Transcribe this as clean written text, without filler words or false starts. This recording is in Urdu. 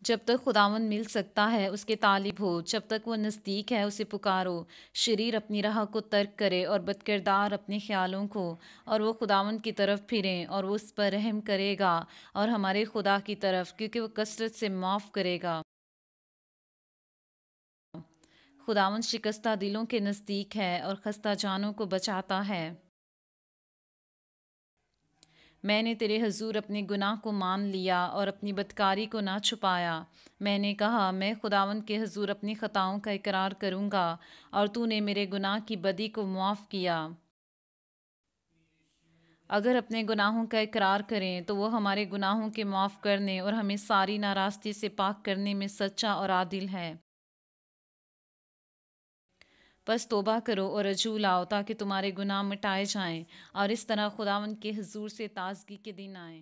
جب تک خداوند مل سکتا ہے اس کے طالب ہو، جب تک وہ نزدیک ہے اسے پکارو۔ شریر اپنی راہ کو ترک کرے اور بد کردار اپنے خیالوں کو، اور وہ خداوند کی طرف پھریں اور وہ اس پر رحم کرے گا، اور ہمارے خدا کی طرف، کیونکہ وہ کثرت سے معاف کرے گا۔ خداوند شکستہ دلوں کے نزدیک ہے اور خستہ جانوں کو بچاتا ہے۔ میں نے تیرے حضور اپنے گناہ کو مان لیا اور اپنی بدکاری کو نہ چھپایا۔ میں نے کہا میں خداوند کے حضور اپنی خطاؤں کا اقرار کروں گا، اور تو نے میرے گناہ کی بدی کو معاف کیا۔ اگر اپنے گناہوں کا اقرار کریں تو وہ ہمارے گناہوں کے معاف کرنے اور ہمیں ساری ناراستی سے پاک کرنے میں سچا اور عادل ہے۔ بس توبہ کرو اور رجوع لاؤ تاکہ تمہارے گناہ مٹائے جائیں، اور اس طرح خداوند کے حضور سے تازگی کے دن آئیں۔